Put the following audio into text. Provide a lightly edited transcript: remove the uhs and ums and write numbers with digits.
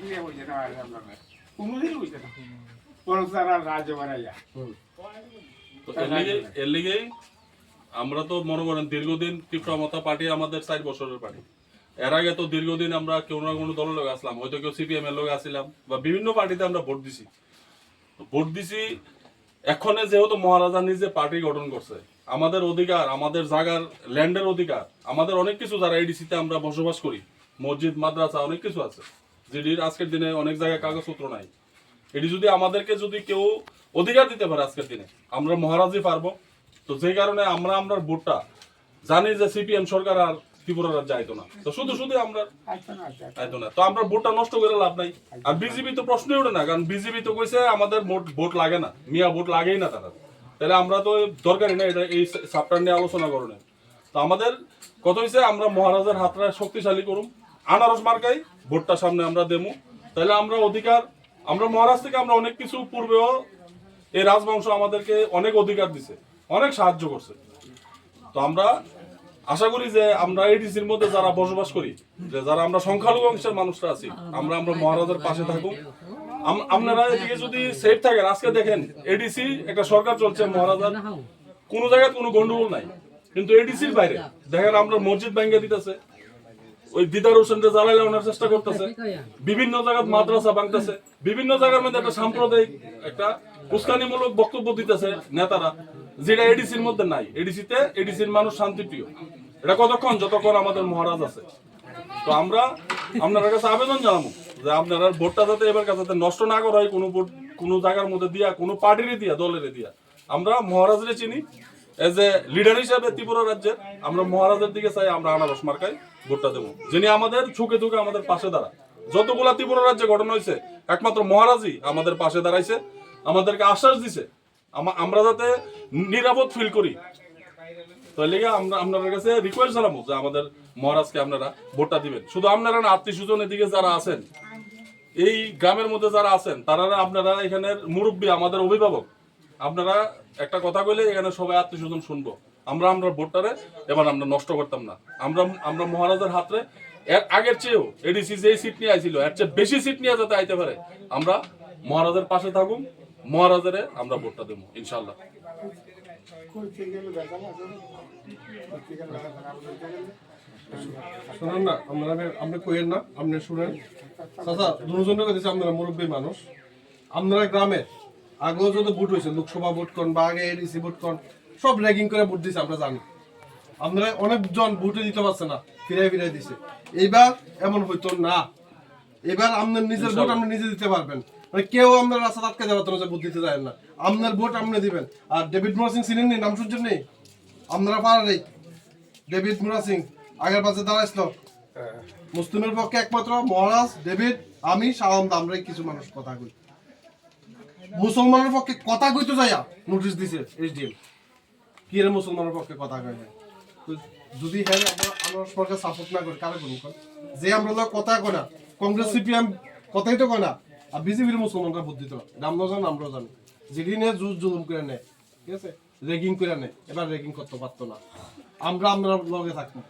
দিয়ে হইছে না আপনার কোনোদিনই হইছে না বরং তারা রাজ্য বাড়াইয়া তো এর লিগেই আমরা তো মনে করেন দীর্ঘদিন তীব্রমতা পার্টি আমাদের 4 বছরের পার্টি। এর আগে তো দীর্ঘদিন আমরা কেউ না কোনো দলের লোক আসলাম, হয়তো কেউ সিপিএম এর লোক আসছিলাম বা বিভিন্ন পার্টিতে আমরা ভোট দিছি। এখন যেহেতু মহারাজা নিজে পার্টি গঠন করছে, আমাদের অধিকার, আমাদের জায়গার ল্যান্ডের অধিকার, আমাদের অনেক কিছু যারা এডিসিতে আমরা বসবাস করি, মসজিদ মাদ্রাসা অনেক কিছু আছে যেটির আজকের দিনে অনেক জায়গায় কাগজপত্র নাই। এটি যদি আমাদেরকে যদি কেউ অধিকার দিতে পারে আজকের দিনে, আমরা মহারাজই পারবো। তো যেই কারণে আমরা ভোটটা জানি যে সিপিএম সরকার আর ত্রিপুরা রাজ্য আইতো না, তো শুধু আমরা আইতো না, তো আমরা ভোটটা নষ্ট করে লাভ নাই। আর বিজেপি তো প্রশ্নই ওঠে না, কারণ বিজেপি তো কইছে আমাদের ভোট লাগে না, মিয়া ভোট লাগেই না তারা, তাহলে আমরা তো দরকারই না এটা এই চ্যাপ্টার নিয়ে আলোচনা করণের। তো আমাদের কত হয়েছে, আমরা মহারাজার হাতটা শক্তিশালী করুম, আনারস মার্কাই ভোটটা সামনে আমরা দেবো, তাহলে আমরা অধিকার, আমরা মহারাজ থেকে আমরা অনেক কিছু পূর্বেও এই রাজবংশ আমাদেরকে অনেক অধিকার দিছে, অনেক সাহায্য করছে। তো আমরা আশা করি যে আমরা এডিসির মধ্যে যারা বসবাস করি, যে যারা আমরা সংখ্যালঘু অংশের মানুষরা আছি, আমরা মহারাজার পাশে থাকুক। আপনারা এদিকে যদি সেফ থাকেন, আজকে দেখেন এডিসি একটা সরকার চলছে, মহারাজার কোনো জায়গায় কোনো গন্ডগোল নাই, কিন্তু এডিসির বাইরে দেখেন আমরা মসজিদ ভেঙে দিতেছে, ওই দিদার হোসেনকে জ্বালাই লাগানোর চেষ্টা করতেছে, বিভিন্ন জায়গায় মাদ্রাসা ভাঙতেছে, বিভিন্ন জায়গার মধ্যে একটা সাম্প্রদায়িক একটা উস্কানিমূলক বক্তব্য দিতেছে নেতারা, যেটা এডিসির মধ্যে নাই। এডিসির মানুষ শান্তিপ্রিয়। এটা কতক্ষণ, যতক্ষণ আমাদের মহারাজ আছে। তো আমরা আপনার কাছে আবেদন জানাবো যে আপনারা ভোটটা যাতে এবার যাতে নষ্ট না করা হয়, কোনো ভোট কোনো জায়গার মধ্যে দিয়া, কোনো পার্টিরই দিয়া, দলের দিয়া। আমরা মহারাজরে চিনি এজ এ লিডার হিসাবে ত্রিপুরা রাজ্যের, আমরা মহারাজের দিকে চাই, আমরা আনারস মার্কায় ভোটটা দেবো, যিনি আমাদের সুখে দুঃখে আমাদের পাশে দাঁড়ায়। যতগুলা ত্রিপুরা রাজ্যে ঘটনা হয়েছে, একমাত্র মহারাজই আমাদের পাশে দাঁড়াইছে, আমাদেরকে আশ্বাস দিছে আমরা যাতে নিরাপদ ফিল করি। তো এই লিগে আমরা আপনাদের কাছে রিকোয়েস্ট জানাবো যে আমাদের মহারাজকে আপনারা ভোটটা দিবেন। শুধু আপনারা না, আত্মীয় স্বজনের দিকে যারা আছেন, এই গ্রামের মধ্যে যারা আছেন, তারা আপনারা এখানের মুরব্বী, আমাদের অভিভাবক, আপনারা একটা কথা কইলে এখানে সবাই আত্মীয় স্বজন শুনবো। আমরা ভোটটারে এবার আমরা নষ্ট করতাম না। আমরা মহারাজের হাতে এর আগের চেয়েও এডিসি যে সিট নিয়ে আইছিল, এর চেয়ে বেশি সিট নিয়ে যাতে আইতে পারে, আমরা মহারাজের পাশে থাকুন, মহারাজের আমরা ভোটটা দেবো ইনশাল্লাহ। শুনেন না, আপনি কইেন না, আপনি শুনেন। চাচা দুজনের কথা, আপনারা মুরব্বী মানুষ, আপনারা গ্রামে আগেও যদি ভোট হয়েছে, লোকসভা ভোট করেন বা আগে এডিসি ভোট করেন, সব র্যাগিং করে ভোট দিছে, আমরা জানি। আপনারা অনেকজন ভোটে দিতে পারছে না, ফিরাই দিছে। এইবার এমন হইতো না, এবার আপনার নিজের ভোট আপনি নিজে দিতে পারবেন, মানে কেউ আপনার রাস্তা আটকে দেওয়ার জন্য ভোট দিতে যায় না, আপনার ভোট আপনি দিবেন। আর ডেভিড মুরা সিং চিনেন নি, নাম শুনছেন নেই আপনারা পারেন? ডেভিড মুরা সিং আগের পাশে দাঁড়াইছিল, মুসলিমের পক্ষে একমাত্র মহারাজ, ডেভিড, আমি, শাওয়ামদা, আমরাই কিছু মানুষ কথা কই। মুসলমানের পক্ষে কথা কইতে যাইয়া নোটিশ দিছে এসডিএম, কি রে মুসলমানের পক্ষে কথা কয় না। যদি হ্যাঁ আমরা সরকার সাপোর্ট না করি, কারে করবো? যে আমরা কথা কয় না, কংগ্রেস সিপিএম কথাই তো কয় না, আর বিজেপির মুসলমানরা ভোট দিত, আমরাও জানি, আমরাও জানি, যেটি নিয়ে জুলুম করে নেয়, ঠিক আছে, রেগিং করে নেয়, এবার রেগিং করতে পারতো না। আমরা লগে থাকবো।